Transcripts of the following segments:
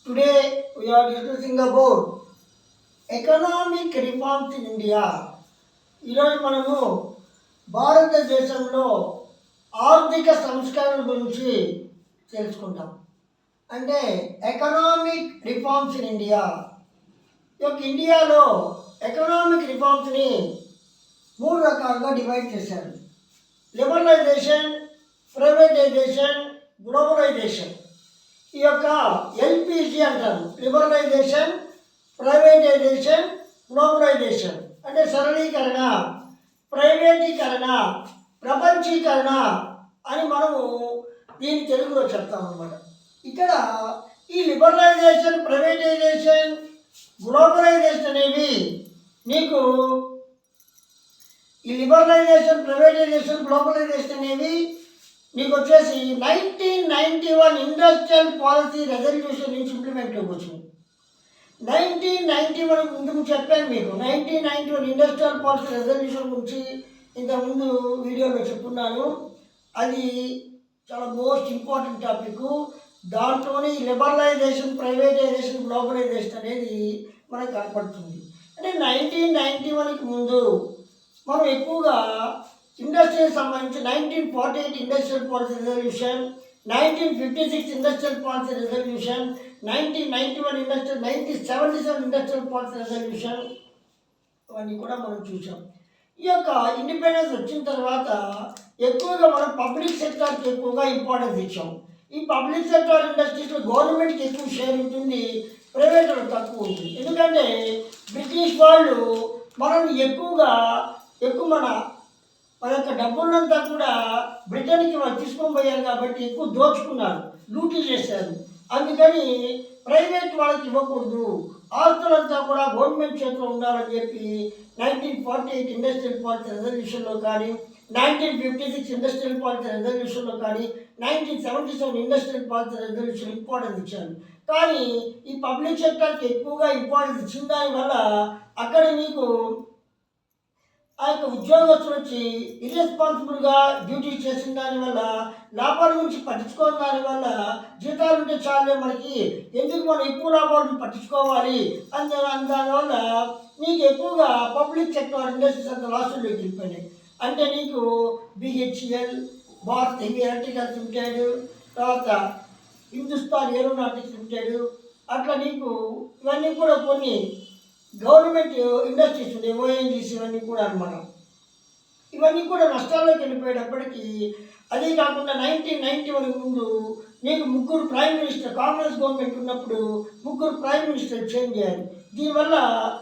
Today we are discussing about economic reforms in India. ఈరోజు మనము భారతదేశంలో ఆర్థిక సంస్కరణ గురించి తెలుసుకుంటాం. అంటే ఎకనామిక్ రిఫార్మ్స్ ఇన్ ఇండియా. ఇండియాలో ఎకనామిక్ రిఫార్మ్స్ని 3 రకాలుగా డివైడ్ చేశారు. Liberalization, privatization, globalization. ఈ యొక్క ఎల్పిజి అంటారు. Liberalization, privatization, globalization. అంటే సరళీకరణ, ప్రైవేటీకరణ, ప్రపంచీకరణ అని మనము దీని తెలుగులో చెప్తాం అన్నమాట. ఇక్కడ ఈ లిబరలైజేషన్, ప్రైవేటైజేషన్, గ్లోబలైజేషన్ అనేవి నీకు ఈ లిబరలైజేషన్, ప్రైవేటైజేషన్, గ్లోబలైజేషన్ అనేవి నీకు వచ్చేసి 1991 ఇండస్ట్రియల్ పాలసీ రెజల్యూషన్ నుంచి ఇంప్లిమెంట్ వచ్చింది. 1991 ముందు చెప్పాను మీకు. 1991 ఇండస్ట్రియల్ పాలసీ రెజల్యూషన్ గురించి ఇంతకుముందు వీడియోలో చెప్పున్నాను. అది చాలా మోస్ట్ ఇంపార్టెంట్ టాపిక్. దాంట్లోనే లిబరలైజేషన్, ప్రైవేటైజేషన్, గ్లోబలైజేషన్ అనేది మనకు కనపడుతుంది. అంటే 1991కి ముందు మనం ఎక్కువగా ఇండస్ట్రీకి సంబంధించి 1948 industrial policy resolution, 1956 industrial policy resolution, 1991 1977 industrial policy resolution అవన్నీ కూడా మనం చూసాం. ఈ యొక్క ఇండిపెండెన్స్ వచ్చిన తర్వాత ఎక్కువగా మనం పబ్లిక్ సెక్టార్కి ఎక్కువగా ఇంపార్టెన్స్ ఇచ్చాం. ఈ పబ్లిక్ సెక్టార్ ఇండస్ట్రీస్లో గవర్నమెంట్కి ఎక్కువ షేర్ ఉంటుంది, ప్రైవేట్ తక్కువ ఉంటుంది. ఎందుకంటే బ్రిటిష్ వాళ్ళు మనల్ని ఎక్కువ మన యొక్క డబ్బులంతా కూడా బ్రిటన్కి వాళ్ళు తీసుకొని పోయారు కాబట్టి ఎక్కువ దోచుకున్నారు, లూటీ చేశారు. అందుకని ప్రైవేట్ వాళ్ళకి ఇవ్వకూడదు, ఆస్తులంతా కూడా గవర్నమెంట్ చేతిలో ఉండాలని చెప్పి 1948 ఇండస్ట్రియల్ పాలసీ రెజల్యూషన్లో కానీ, 1956 ఇండస్ట్రియల్ పాలసీ రెజల్యూషన్లో కానీ, 1977 ఇండస్ట్రియల్ పాలసీ రెజల్యూషన్ ఇంపార్టెన్స్ ఇచ్చారు. కానీ ఈ పబ్లిక్ సెక్టర్కి ఎక్కువగా ఇంపార్టెన్స్ ఇచ్చిన దానివల్ల అక్కడ మీకు ఆ యొక్క ఉద్యోగస్తులు వచ్చి ఇర్రెస్పాన్సిబుల్గా డ్యూటీ చేసిన దానివల్ల, లాభాల గురించి పట్టించుకోని దానివల్ల, జీతాలు ఉంటే చాలే మనకి, ఎందుకు మనం ఎక్కువ లాభాలను పట్టించుకోవాలి అని దానివల్ల నీకు ఎక్కువగా పబ్లిక్ సెక్టర్ ఇండస్ట్రీస్ అంత లాసుల్లోకి వెళ్ళిపోయినాయి. అంటే నీకు BHEL, Bharat Heavy Electricals Limited, తర్వాత హిందుస్థాన్ ఏరోనాటిక్స్ లిమిటెడ్, అట్లా నీకు ఇవన్నీ కూడా కొన్ని గవర్నమెంట్ ఇండస్ట్రీస్ ఉన్నాయి, ఓఎన్జీసీ ఇవన్నీ కూడా అనమాట. ఇవన్నీ కూడా నష్టాల్లోకి వెళ్ళిపోయేటప్పటికీ, అదే కాకుండా 1991 ముందు నీకు 3 ప్రైమ్ మినిస్టర్, కాంగ్రెస్ గవర్నమెంట్ ఉన్నప్పుడు 3 ప్రైమ్ మినిస్టర్ చేంజ్ అయ్యారు. దీనివల్ల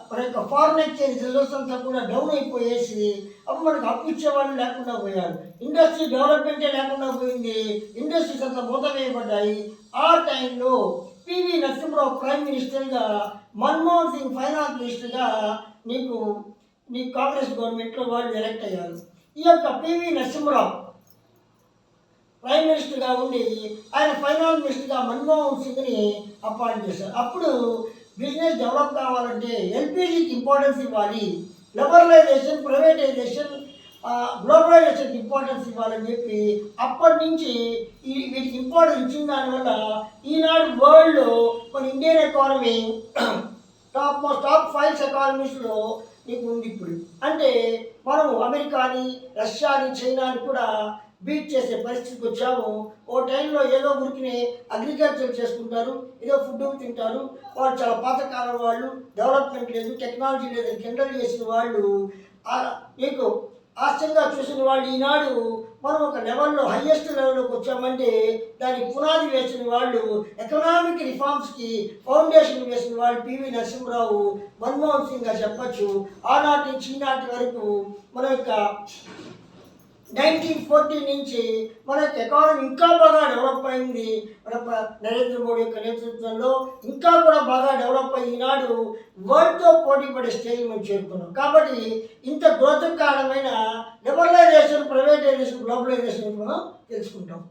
మన యొక్క ఫారిన్ ఎక్స్చేంజ్ రిజర్వ్స్ అంతా కూడా డౌన్ అయిపోయేసి అప్పుడు మనకు అప్పు ఇచ్చేవాళ్ళు లేకుండా పోయారు, ఇండస్ట్రీ డెవలప్మెంటే లేకుండా పోయింది, ఇండస్ట్రీస్ అంతా మూత వేయబడ్డాయి. ఆ టైంలో పివి నరసింహరావు ప్రైమ్ మినిస్టర్గా, మన్మోహన్ సింగ్ ఫైనాన్స్ మినిస్టర్గా నీకు కాంగ్రెస్ గవర్నమెంట్లో వాళ్ళు ఎలక్ట్ అయ్యారు. ఈ యొక్క పివి నరసింహరావు ప్రైమ్ మినిస్టర్గా ఉండి ఆయన ఫైనాన్స్ మినిస్టర్గా మన్మోహన్ సింగ్ని అపాయింట్ చేశారు. అప్పుడు బిజినెస్ డెవలప్ కావాలంటే ఎల్పిజికి ఇంపార్టెన్స్ ఇవ్వాలి, లిబరలైజేషన్, ప్రైవేటైజేషన్, గ్లోబలైజేషన్కి ఇంపార్టెన్స్ ఇవ్వాలని చెప్పి అప్పటి నుంచి వీటికి ఇంపార్టెన్స్ ఇచ్చిన దానివల్ల ఈనాడు వరల్డ్లో మన ఇండియన్ ఎకానమీ టాప్ 5 ఎకానమీస్లో నీకు ఉంది ఇప్పుడు. అంటే మనము అమెరికాని, రష్యాని, చైనాని కూడా బీట్ చేసే పరిస్థితికి వచ్చాము. ఓ టైంలో ఏదో ఊరికి అగ్రికల్చర్ చేసుకుంటారు, ఏదో ఫుడ్ తింటారు, వాళ్ళు చాలా పాతకాలం వాళ్ళు, డెవలప్మెంట్ లేదు, టెక్నాలజీ లేదని కిండల్ చేసిన వాళ్ళు, నీకు ఆశ్చర్యంగా చూసిన వాళ్ళు ఈనాడు మనం ఒక లెవెల్లో హయ్యెస్ట్ లెవెల్లోకి వచ్చామంటే దానికి పునాది వేసిన వాళ్ళు, ఎకనామిక్ రిఫార్మ్స్కి ఫౌండేషన్ వేసిన వాళ్ళు పివి నరసింహరావు, మన్మోహన్ సింగ్గా చెప్పచ్చు. ఆనాటి నుంచి ఈనాటి వరకు మన యొక్క 1940 నుంచి మన యొక్క ఎకానమీ ఇంకా బాగా డెవలప్ అయింది. మన నరేంద్ర మోడీ యొక్క నేతృత్వంలో ఇంకా కూడా బాగా డెవలప్ అయ్యి ఈనాడు వరల్డ్తో పోటీ పడే స్టేజ్ మనం చేరుకున్నాం. కాబట్టి ఇంత గ్రోత్కు కారణమైన లిబరలైజేషన్, ప్రైవేటైజేషన్, గ్లోబలైజేషన్ మనం తెలుసుకుంటాం.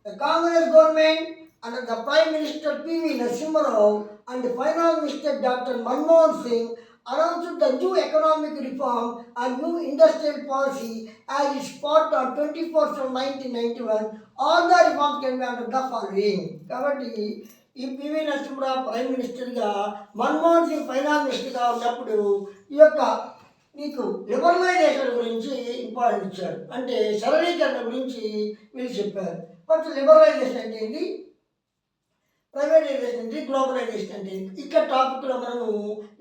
The Congress government under the Prime Minister P.V. Narasimha Rao and the Finance Minister Dr. Manmohan Singh announced the new economic reform and new industrial policy as its part on 24th of 1991. All the reforms can be under the following. కాబట్టి ఈ PV Narasimharao prime మినిస్టర్గా, Manmohan Singh finance మినిస్టర్గా ఉన్నప్పుడు ఈ యొక్క నీకు liberalisation గురించి important ఇచ్చారు. అంటే సరళీకరణ గురించి వీళ్ళు చెప్పారు. ఫస్ట్ లిబరలైజేషన్ అంటే ఏంటి, ప్రైవేటైజేషన్ ఏంటి, గ్లోబలైజేషన్ అంటే ఏంటి. ఇక్కడ టాపిక్లో మనము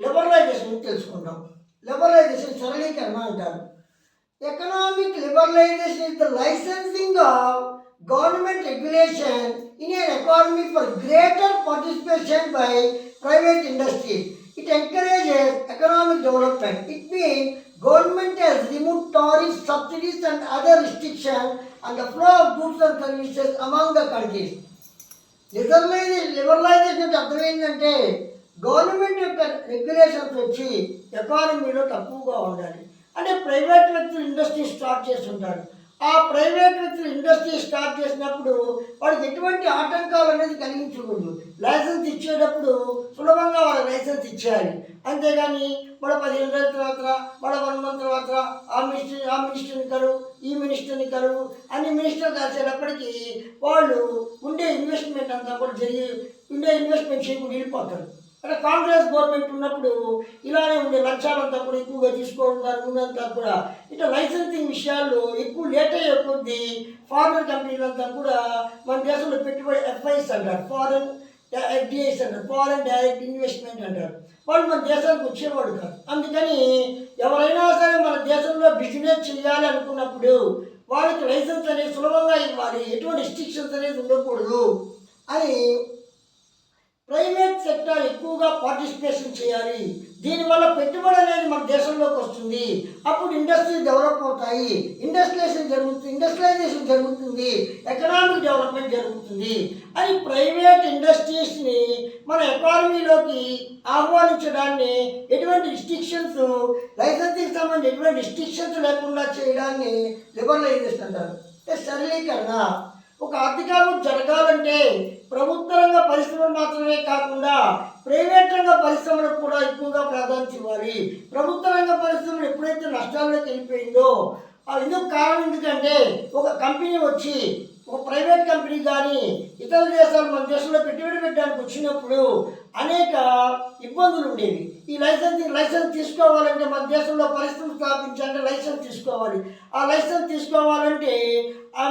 లిబరలైజేషన్ తెలుసుకుంటాం. లిబరలైజేషన్ సరళీకరణ అంటారు. Economic liberalization is the licensing of government regulation in an economy for greater participation by private industry. It encourages economic development. It means government has removed tariffs, subsidies and other restrictions on the flow of goods and services among the countries. Liberalisation అంటే అర్థం ఏంటంటే government యొక్క regulations వచ్చి ఎకానమీలో తక్కువగా ఉండాలి. అంటే private వ్యక్తులు ఇండస్ట్రీ స్టార్ట్ చేస్తుంటారు. ఆ ప్రైవేట్ వ్యక్తులు ఇండస్ట్రీ స్టార్ట్ చేసినప్పుడు వాడికి ఎటువంటి ఆటంకాలు అనేది కలిగించకూడదు. లైసెన్స్ ఇచ్చేటప్పుడు సులభంగా వాళ్ళ లైసెన్స్ ఇచ్చేయాలి. అంతేగాని మన 15 రోజుల తర్వాత, మన 1 month తర్వాత ఆ మినిస్టర్ని కలువు, ఈ మినిస్టర్ని కలువు, అన్ని మినిస్టర్లు కలిసేటప్పటికీ వాళ్ళు ఉండే ఇన్వెస్ట్మెంట్ అంతా కూడా ఉండే ఇన్వెస్ట్మెంట్ చేయకుండా వెళ్ళిపోతారు. అంటే కాంగ్రెస్ గవర్నమెంట్ ఉన్నప్పుడు ఇలానే ఉండే లంచాలంతా కూడా ఎక్కువగా తీసుకోవడం, దాని ముందంతా కూడా ఇట్లా లైసెన్సింగ్ విషయాల్లో ఎక్కువ లేట్ అయ్యే కొద్దీ ఫారినర్ కంపెనీలంతా కూడా మన దేశంలో పెట్టుబడి ఎఫ్ఐఎస్ అంటారు, ఫారెన్ ఎఫ్డిఐస్ అంటారు, ఫారెన్ డైరెక్ట్ ఇన్వెస్ట్మెంట్ అంటారు. వాళ్ళు మన దేశానికి వచ్చేవాడు కాదు. అందుకని ఎవరైనా సరే మన దేశంలో బిజినెస్ చేయాలి అనుకున్నప్పుడు వాళ్ళకి లైసెన్స్ అనేది సులభంగా ఇవ్వాలి, ఎటువంటి రిస్ట్రిక్షన్స్ అనేది ఉండకూడదు అని ప్రైవేట్ సెక్టర్ ఎక్కువగా పార్టిసిపేషన్ చేయాలి. దీనివల్ల పెట్టుబడి అనేది మన దేశంలోకి వస్తుంది. అప్పుడు ఇండస్ట్రీస్ డెవలప్ అవుతాయి, ఇండస్ట్రియలైజేషన్ జరుగుతుంది, ఎకనామిక్ డెవలప్మెంట్ జరుగుతుంది అని ప్రైవేట్ ఇండస్ట్రీస్ని మన ఎకానమీలోకి ఆహ్వానించడాన్ని, ఎటువంటి రిస్ట్రిక్షన్స్, లైసెన్సింగ్ సంబంధించి ఎటువంటి రిస్ట్రిక్షన్స్ లేకుండా చేయడాన్ని లిబరలైజేషన్ అంటారు. సరళీకరణ. ఒక ఆర్థికాభివృద్ధి జరగాలంటే ప్రభుత్వ రంగ పరిశ్రమలు మాత్రమే కాకుండా ప్రైవేట్ రంగ పరిశ్రమలకు కూడా ఎక్కువగా ప్రాధాన్యత ఇవ్వాలి. ప్రభుత్వ రంగ పరిశ్రమలు ఎప్పుడైతే నష్టాల్లోకి వెళ్ళిపోయిందో ఇందుకు కారణం ఎందుకంటే ఒక కంపెనీ వచ్చి, ఒక ప్రైవేట్ కంపెనీ కానీ ఇతర దేశాలు మన దేశంలో పెట్టుబడి పెట్టడానికి వచ్చినప్పుడు అనేక ఇబ్బందులు ఉండేవి. ఈ లైసెన్స్ తీసుకోవాలంటే మన దేశంలో పరిశ్రమ స్థాపించాలంటే లైసెన్స్ తీసుకోవాలి. ఆ లైసెన్స్ తీసుకోవాలంటే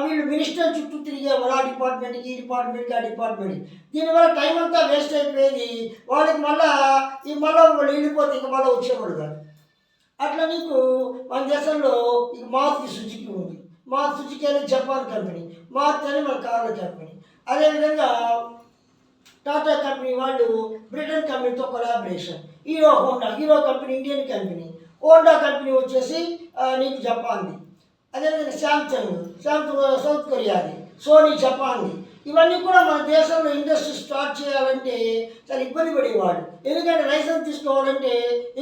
వీళ్ళు మినిస్టర్ చుట్టూ తిరిగేవారు, ఆ డిపార్ట్మెంట్కి, ఈ డిపార్ట్మెంట్కి, ఆ డిపార్ట్మెంట్కి. దీనివల్ల టైం అంతా వేస్ట్ అయిపోయేది. వాళ్ళకి మళ్ళీ వాళ్ళు వెళ్ళిపోతే ఇంకా మళ్ళీ వచ్చేవాడు కాదు. అట్లా నీకు మన దేశంలో ఇక మారుతి సుజుకి ఉంది. మారుతి సుజుకి అనేది జపాన్ కంపెనీ, మారుతి అని మన కార్ల కంపెనీ. అదేవిధంగా టాటా కంపెనీ వాళ్ళు బ్రిటన్ కంపెనీతో collaboration. Hero company Indian company. Honda company వచ్చేసి నీకు జపాన్ది. అదేవిధంగా శాంసంగ్ సౌత్ కొరియాది, సోనీ జపాన్ది. ఇవన్నీ కూడా మన దేశంలో ఇండస్ట్రీ స్టార్ట్ చేయాలంటే చాలా ఇబ్బంది పడేవాడు. ఎందుకంటే లైసెన్స్ తీసుకోవాలంటే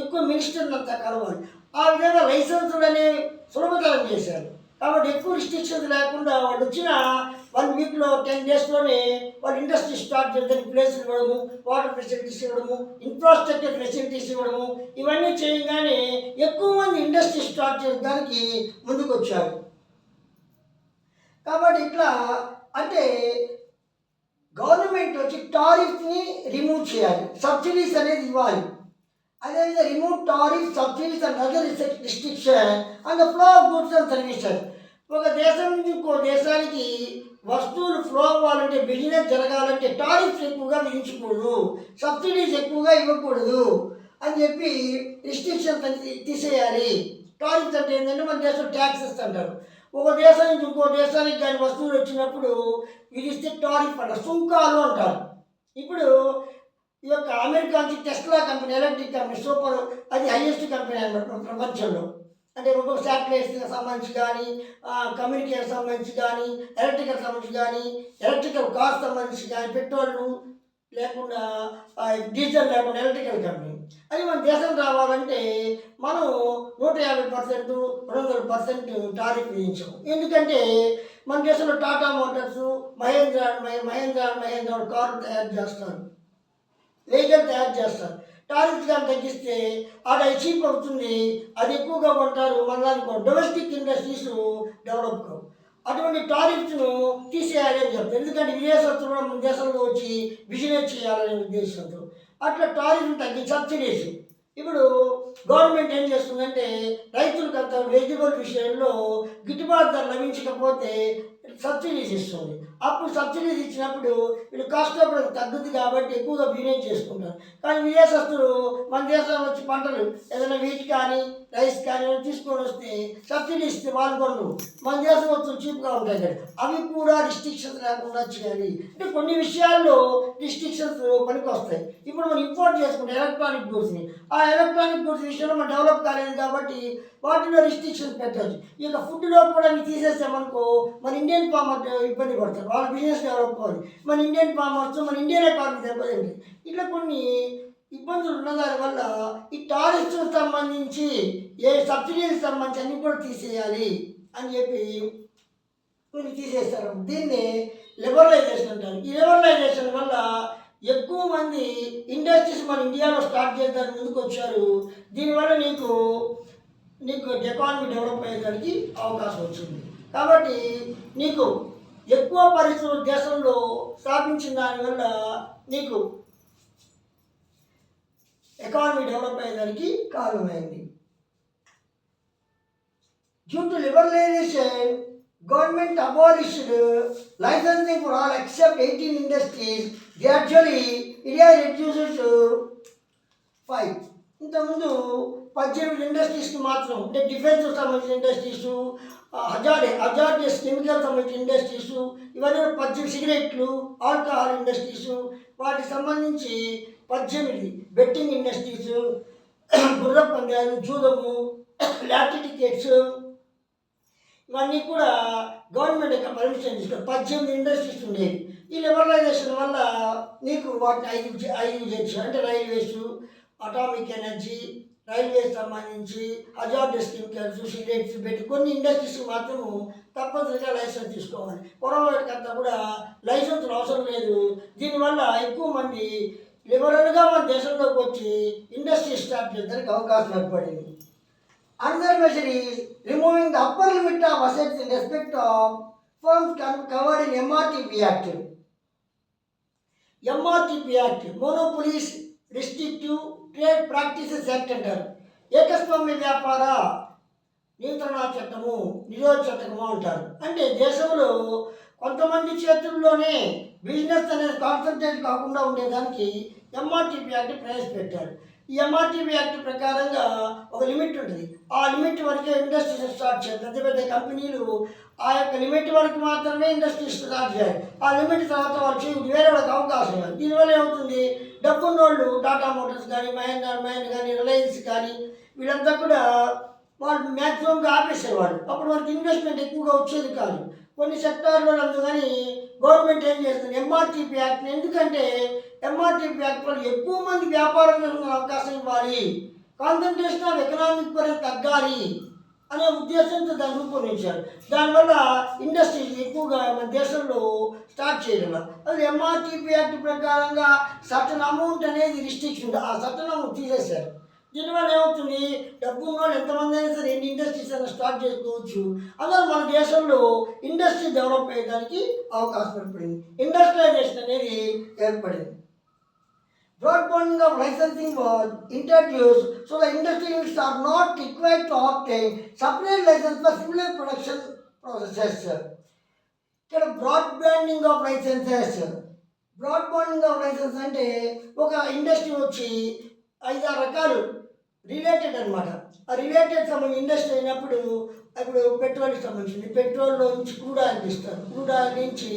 ఎక్కువ మినిస్టర్లు అంతా కలవాలి. ఆ విధంగా లైసెన్సులు అనేవి సులభతరం చేశారు. కాబట్టి ఎక్కువ రిస్ట్రిక్షన్స్ లేకుండా వాళ్ళు వచ్చిన 1 weekలో 10 daysలోనే వాళ్ళు ఇండస్ట్రీ స్టార్ట్ చేయడానికి ప్లేస్ ఇవ్వడము, వాటర్ ఫెసిలిటీస్ ఇవ్వడము, ఇన్ఫ్రాస్ట్రక్చర్ ఫెసిలిటీస్ ఇవ్వడము, ఇవన్నీ చేయగానే ఎక్కువ మంది ఇండస్ట్రీ స్టార్ట్ చేయడానికి ముందుకు వచ్చారు. కాబట్టి ఇట్లా అంటే గవర్నమెంట్ వచ్చి టారిఫ్ని రిమూవ్ చేయాలి, సబ్సిడీస్ అనేది ఇవ్వాలి. అదేవిధంగా remove tariff, subsidies and other restriction and the flow of goods and services. ఒక దేశం నుంచి ఇంకో దేశానికి వస్తువులు ఫ్లో అవ్వాలంటే, బిజినెస్ జరగాలంటే టారిఫ్స్ ఎక్కువగా విధించకూడదు, సబ్సిడీస్ ఎక్కువగా ఇవ్వకూడదు అని చెప్పి రిస్ట్రిక్షన్స్ తీసేయాలి. టారిఫ్స్ అంటే ఏంటంటే మన దేశం ట్యాక్సెస్ అంటారు. ఒక దేశం నుంచి ఇంకో దేశానికి కానీ వస్తువులు వచ్చినప్పుడు విధిస్తే టారిఫ్ అంటారు, సుంకాలు అంటారు. ఇప్పుడు ఈ యొక్క అమెరికా నుంచి Tesla company, electric company, super, అది హైయెస్ట్ కంపెనీ అన్నమాట ప్రపంచంలో. అంటే ఒక శాటిలైట్స్కి సంబంధించి కానీ, కమ్యూనికేషన్ సంబంధించి కానీ, ఎలక్ట్రికల్ సంబంధించి కానీ, ఎలక్ట్రికల్ కార్స్ సంబంధించి కానీ, పెట్రోల్ లేకుండా డీజిల్ లేకుండా ఎలక్ట్రికల్ కంపెనీ. అది మన దేశం రావాలంటే మనం 150%, 200% టారిఫ్ విధించాము. ఎందుకంటే మన దేశంలో టాటా మోటార్స్, మహేంద్ర కార్లు తయారు చేస్తారు, వెహికల్ తయారు చేస్తారు. టారిఫ్ కానీ తగ్గిస్తే అది చీప్ అవుతుంది, అది ఎక్కువగా కొంటారు. మన దానికి డొమెస్టిక్ ఇండస్ట్రీస్ డెవలప్ కావు. అటువంటి టారిఫ్స్ను తీసేయాలి అని చెప్తారు. ఎందుకంటే విదేశస్తులు కూడా మన దేశంలో వచ్చి బిజినెస్ చేయాలనే ఉద్దేశంతో అట్లా టారిఫ్ను తగ్గి సబ్సిడీస్. ఇప్పుడు గవర్నమెంట్ ఏం చేస్తుందంటే రైతులకు అంత వెజిటబుల్ విషయంలో గిట్టుబాటు ధర లభించకపోతే సబ్సిడీస్ ఇస్తుంది. అప్పుడు సబ్సిడీస్ ఇచ్చినప్పుడు వీళ్ళు కాస్ట్ ఆఫ్ తగ్గుద్ది కాబట్టి ఎక్కువగా బిజినెస్ చేసుకుంటారు. కానీ విదేశస్తులు మన దేశంలో వచ్చి పంటలు ఏదైనా వీట్ కానీ రైస్ కానీ తీసుకొని వస్తే సబ్సిడీ ఇస్తే వాళ్ళు కొనరు. మన దేశం వచ్చి చీప్గా ఉంటాయి కదా, అవి కూడా రిస్ట్రిక్షన్స్ లేకుండా చేయాలి. అంటే కొన్ని విషయాల్లో రిస్ట్రిక్షన్స్ పనికి వస్తాయి. ఇప్పుడు మనం ఇంపోర్ట్ చేసుకుంటే ఎలక్ట్రానిక్ గూడ్స్ని, ఆ ఎలక్ట్రానిక్ గూడ్స్ విషయంలో మనం డెవలప్ కాలేదు కాబట్టి వాటిలో రిస్ట్రిక్షన్స్ పెట్టవచ్చు. ఇక ఫుడ్లో కూడా తీసేసామనుకో మన ఇండియన్ ఫార్మర్ ఇబ్బంది పడతారు, వాళ్ళ బిజినెస్ డెవలప్ కావాలి. మన ఇండియన్ ఫార్మర్స్ మన ఇండియన్ ఎకానమీ దెబ్బతింది. ఇట్లా కొన్ని ఇబ్బందులు ఉన్న దానివల్ల ఈ టారిఫ్స్కి సంబంధించి ఏ సబ్సిడీలకు సంబంధించి అన్ని కూడా తీసేయాలి అని చెప్పి కొన్ని తీసేస్తారు. దీన్ని లిబరలైజేషన్ అంటారు. ఈ లిబరలైజేషన్ వల్ల ఎక్కువ మంది ఇండస్ట్రీస్ మన ఇండియాలో స్టార్ట్ చేయడానికి ముందుకు వచ్చారు. దీనివల్ల నీకు ఎకానమీ డెవలప్ అయ్యేదానికి అవకాశం వచ్చింది. కాబట్టి నీకు ఎక్కువ పరిశ్రమలు దేశంలో స్థాపించిన దానివల్ల నీకు ఎకానమీ డెవలప్ అయ్యేదానికి కారణమైంది. Due to liberalisation government abolished licensing for all except 18 industries. Gradually India reduced to 5. ఇంతకుముందు 18 ఇండస్ట్రీస్కి మాత్రం, అంటే డిఫెన్స్ సంబంధించిన ఇండస్ట్రీసు, హజార్డస్ కెమికల్ సంబంధించిన ఇండస్ట్రీసు, ఇవన్నీ 18 సిగరెట్లు, ఆల్కహాల్ ఇండస్ట్రీసు, వాటికి సంబంధించి 18 బెట్టింగ్ ఇండస్ట్రీసు, గుర్ర పందాలు, జూదము, లాటరీ టికెట్స్, ఇవన్నీ కూడా గవర్నమెంట్ యొక్క పర్మిషన్ తీసుకుని 18 ఇండస్ట్రీస్ ఉండేవి. ఈ లిబరలైజేషన్ వల్ల నీకు వాటిని ఐదు చేర్చు, అంటే రైల్వేస్, అటామిక్ ఎనర్జీ, రైల్వేస్ సంబంధించి హజార్డస్ కెమికల్స్, సిగరెట్స్ పెట్టి కొన్ని ఇండస్ట్రీస్ మాత్రము తప్పనిసరిగా లైసెన్స్ తీసుకోవాలి. పొరపాటుకి అంతా కూడా లైసెన్సులు అవసరం లేదు. దీనివల్ల ఎక్కువ మంది లిబరల్గా మన దేశంలోకి వచ్చి ఇండస్ట్రీ స్టార్ట్ చేయడానికి అవకాశం ఏర్పడింది. Another measure is removing the upper limit of assets in respect of firms covered in MRTP Act. MRTP Act, Monopolies Restrictive Trade Practices Act అంటారు. ఏకస్వామ్య వ్యాపార నియంత్రణ చట్టము, నిరోధ చట్టము అంటారు. అంటే దేశంలో కొంతమంది చేతుల్లోనే బిజినెస్ అనేది కాన్సన్ట్రేట్ కాకుండా ఉండేదానికి ఎంఆర్టీపీ యాక్ట్ ప్రవేశపెట్టారు. ఈ ఎంఆర్టీపీ యాక్ట్ ప్రకారంగా ఒక లిమిట్ ఉంటుంది. ఆ లిమిట్ వరకే ఇండస్ట్రీస్ స్టార్ట్ చేయాలి. పెద్ద పెద్ద కంపెనీలు ఆ యొక్క లిమిట్ వరకు మాత్రమే ఇండస్ట్రీస్ స్టార్ట్ చేయాలి. ఆ లిమిట్ తర్వాత వాళ్ళు చేయకుండా వేరే వాళ్ళకి అవకాశం ఇవ్వాలి. దీనివల్ల ఏమవుతుంది, డబ్బున్న వాళ్ళు టాటా మోటార్స్ కానీ, మహేంద్ర కానీ, రిలయన్స్ కానీ, వీళ్ళంతా కూడా వాళ్ళు మ్యాక్సిమంగా ఆపేసేవాళ్ళు. అప్పుడు వాళ్ళకి ఇన్వెస్ట్మెంట్ ఎక్కువగా వచ్చేది కాదు. కొన్ని సెక్టార్లో అందుకని గవర్నమెంట్ ఏం చేస్తుంది, ఎంఆర్టీపీ యాక్ట్ని, ఎందుకంటే ఎంఆర్టీపీ యాక్ట్ వల్ల ఎక్కువ మంది వ్యాపారం చేసుకునే అవకాశం ఇవ్వాలి, కాన్సన్ట్రేషన్ ఆఫ్ ఎకనామిక్ పరంగా తగ్గాలి అనే ఉద్దేశంతో దాన్ని రూపొందించారు. దానివల్ల ఇండస్ట్రీస్ ఎక్కువగా మన దేశంలో స్టార్ట్ చేయడం. అది ఎంఆర్టీపీ యాక్ట్ ప్రకారంగా సర్టన్ అమౌంట్ అనేది రిస్ట్రిక్షన్, ఆ సర్టన్ అమౌంట్ తీసేశారు. దీనివల్ల ఏమవుతుంది, డబ్బు ఉన్న వాళ్ళు ఎంతమంది అయినా సరే ఎన్ని ఇండస్ట్రీస్ అయినా స్టార్ట్ చేసుకోవచ్చు. అలా మన దేశంలో ఇండస్ట్రీ డెవలప్ అయ్యడానికి అవకాశం ఏర్పడింది. ఇండస్ట్రియలైజేషన్ అనేది ఏర్పడింది. Broad banding of licensing was introduced so the industry units are not required to obtain separate license for similar production processes. ఇక్కడ broad banding of licences, broad banding of licence అంటే ఒక industry వచ్చి 5-6 రకాలు related అనమాట. ఆ related సంబంధించి industry అయినప్పుడు ఇప్పుడు పెట్రోల్కి సంబంధించింది, పెట్రోల్లో నుంచి క్రూడ్ ఆయిల్ తీస్తారు, క్రూడ్ ఆయిల్ నుంచి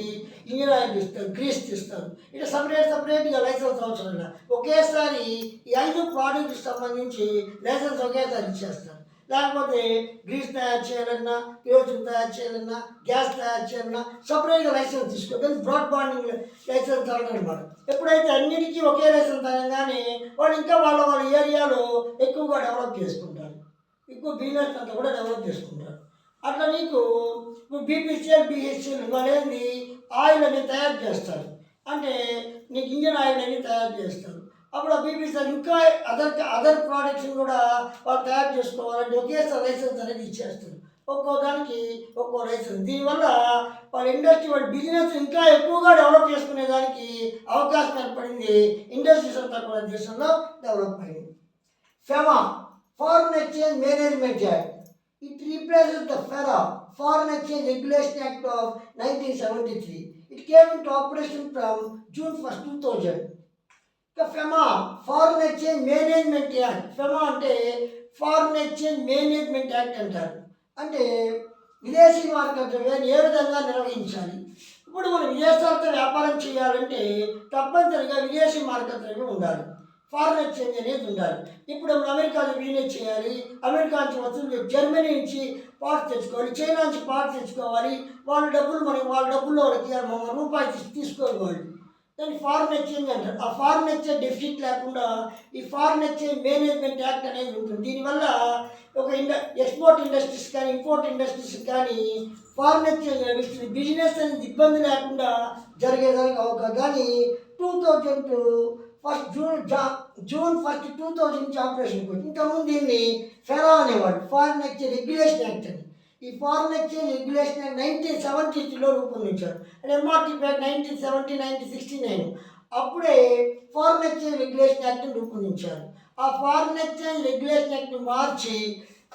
ఇంజిన్ ఆయిల్ తీస్తారు, గ్రీస్ తీస్తారు. ఇట్లా సపరేట్గా లైసెన్స్ అవసరం లేదు. ఒకేసారి ఈ 5 ప్రోడక్ట్కి సంబంధించి లైసెన్స్ ఒకేసారి ఇచ్చేస్తారు. లేకపోతే గ్రీస్ తయారు చేయాలన్నా, కిరోసిన్ తయారు చేయాలన్నా, గ్యాస్ తయారు చేయాలన్నా సపరేట్గా లైసెన్స్ తీసుకోవాలి. బ్రాడ్ బాండింగ్ లైసెన్స్ అనమాట. ఎప్పుడైతే అన్నిటికీ ఒకే లైసెన్స్ అనగానే వాళ్ళు ఇంకా వాళ్ళ ఏరియాలో ఎక్కువగా డెవలప్ చేసుకుంటారు, ఎక్కువ బిజినెస్ అంతా కూడా డెవలప్ చేసుకుంటారు. అట్లా నీకు బీపీసీఎల్, బిహెచ్ఎల్ వాళ్ళేంది ఆయిల్ అనేది తయారు చేస్తారు, అంటే నీకు ఇంజిన్ ఆయిల్ అనేది తయారు చేస్తారు. అప్పుడు ఆ బీపీసీఎల్ ఇంకా అదర్ ప్రోడక్ట్స్ కూడా వాళ్ళు తయారు చేసుకోవాలంటే ఒకేసారి లైసెన్స్ అనేది ఇచ్చేస్తారు. ఒక్కో దానికి ఒక్కో రైస్. దీనివల్ల వాళ్ళ ఇండస్ట్రీ వాళ్ళ బిజినెస్ ఇంకా ఎక్కువగా డెవలప్ చేసుకునే దానికి అవకాశం ఏర్పడింది. ఇండస్ట్రీస్ అంతా కూడా దేశంలో డెవలప్ అయింది. FEMA, foreign exchange management act. It replaces the FERA, Foreign Exchange Regulation Act of 1973. It came into operation from June 1st, 2000. The FEMA, Foreign Exchange Management Act. FEMA అంటే Foreign Exchange Management Act అంటారు. అంటే విదేశీ market ద్రవ్యాన్ని ఏ విధంగా నిర్వహించాలి. ఇప్పుడు మనం విదేశాలతో వ్యాపారం చేయాలంటే తప్పనిసరిగా విదేశీ మార్కెట్ ద్రవ్యం ఉండాలి, ఫారిన్ ఎక్స్చేంజ్ అనేది ఉండాలి. ఇప్పుడు మనం అమెరికాలో బిజినెస్ చేయాలి, అమెరికా నుంచి వస్తువులు జర్మనీ నుంచి పార్ట్స్ తెచ్చుకోవాలి, చైనా నుంచి పార్ట్స్ తెచ్చుకోవాలి. వాళ్ళ డబ్బుల్లో వాళ్ళకి మన రూపాయి తీసుకోవాలి. దాన్ని ఫారిన్ ఎక్స్చేంజ్ అంటారు. ఆ ఫారిన్ ఎక్స్చేంజ్ డెఫిసిట్ లేకుండా ఈ ఫారిన్ ఎక్స్చేంజ్ మేనేజ్మెంట్ యాక్ట్ అనేది ఉంటుంది. దీనివల్ల ఒక ఎక్స్పోర్ట్ ఇండస్ట్రీస్ కానీ ఇంపోర్ట్ ఇండస్ట్రీస్ కానీ ఫారిన్ ఎక్స్చేంజ్ బిజినెస్ అనేది ఇబ్బంది లేకుండా జరిగేదానికి అవకాశం. కానీ 2001 జూన్ 1, 2000 నుంచి ఆపరేషన్కి వచ్చి ఇంతకుముందు దీన్ని ఫెరా అనేవాడు, ఫారిన్ ఎక్స్చేంజ్ రెగ్యులేషన్ యాక్ట్ అని. ఈ ఫారిన్ ఎక్స్చేంజ్ రెగ్యులేషన్ యాక్ట్ 1973లో రూపొందించారు. అంటే ఎంఆర్టీ యాక్ట్ 1970, 1969 అప్పుడే ఫారిన్ ఎక్స్చేంజ్ రెగ్యులేషన్ యాక్ట్ని రూపొందించారు. ఆ ఫారిన్ ఎక్స్చేంజ్ రెగ్యులేషన్ యాక్ట్ని మార్చి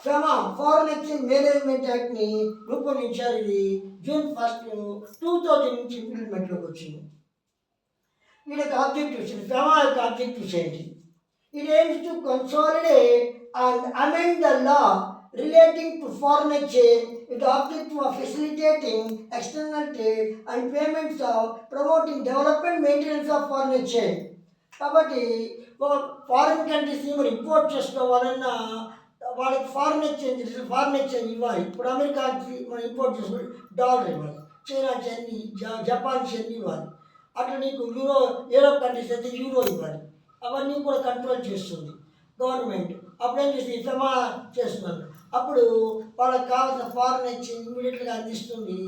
ఫెమా, ఫారిన్ ఎక్స్చేంజ్ మేనేజ్మెంట్ యాక్ట్ని రూపొందించారు. ఇది June 1, 2000 నుంచి ఇంప్లిమెంట్లోకి వచ్చింది. వీళ్ళకి ఆబ్జెక్టివ్స్, ఫెమా యొక్క ఆబ్జెక్టివ్స్ ఏంటి? It aims to consolidate and amend the law relating to foreign exchange with the objective of facilitating external trade and payments of promoting development maintenance of foreign exchange. కాబట్టి foreign కంట్రీస్ని మనం import చేసుకోవాలన్నా వాళ్ళకి foreign exchange ఇవ్వాలి. ఇప్పుడు అమెరికాకి మనం import చేసుకోవాలి, dollar ఇవ్వాలి, చైనాకి అన్ని, జపాన్కి అన్ని ఇవ్వాలి. అట్లా నీకు యూరోప్ కంట్రీస్ అయితే యూరో ఇవ్వాలి. అవన్నీ కూడా కంట్రోల్ చేస్తుంది గవర్నమెంట్. అప్పుడేం చేస్తుంది, ఫెమా చేస్తున్నారు. అప్పుడు వాళ్ళకి కావాల్సిన ఫారిన్ ఎక్స్చేంజ్ ఇమీడియట్గా అందిస్తుంది.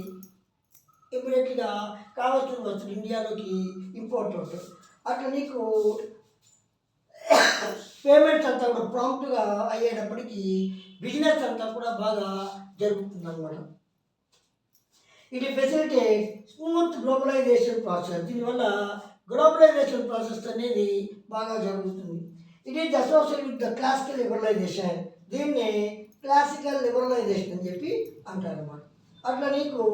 ఇమీడియట్గా కావాల్సిన వస్తుంది ఇండియాలోకి ఇంపోర్ట్ అవుతుంది. అట్లా నీకు పేమెంట్స్ అంతా కూడా ప్రాంప్ట్గా అయ్యేటప్పటికీ బిజినెస్ అంతా కూడా బాగా జరుగుతుంది అన్నమాట. ఇది ఫెసిలిటేట్ స్మూత్ గ్లోబలైజేషన్ ప్రాసెస్. దీనివల్ల గ్లోబలైజేషన్ ప్రాసెస్ అనేది బాగా జరుగుతుంది. It is associate with the classical liberalisation. దీన్ని క్లాసికల్ లిబరలైజేషన్ అని చెప్పి అంటారు అన్నమాట. అట్లా నీకు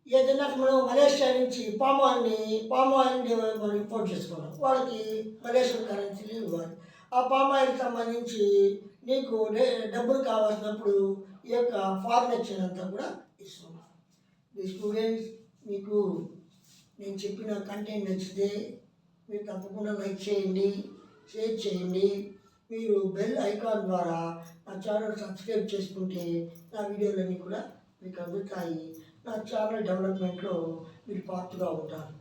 ఏదైనా మనం మలేషియా నుంచి పామ్ ఆయిల్ని మనం ఇంపోర్ట్ చేసుకున్నాం, వాళ్ళకి మలేషియన్ కరెన్సీలు ఇవ్వాలి. ఆ పామ్ ఆయిల్కి సంబంధించి నీకు డబ్బులు కావాల్సినప్పుడు ఈ యొక్క ఫారిన్ ఎక్స్చేంజ్ అంతా కూడా ఇస్తున్నాం. ఈ స్టూడెంట్స్, మీకు నేను చెప్పిన కంటెంట్ నచ్చితే మీరు తప్పకుండా లైక్ చేయండి, షేర్ చేయండి. మీరు బెల్ ఐకాన్ ద్వారా నా ఛానల్ సబ్స్క్రైబ్ చేసుకుంటే నా వీడియోలన్నీ కూడా మీకు అందుతాయి. నా ఛానల్ డెవలప్మెంట్లో మీరు పార్ట్గా ఉంటారు.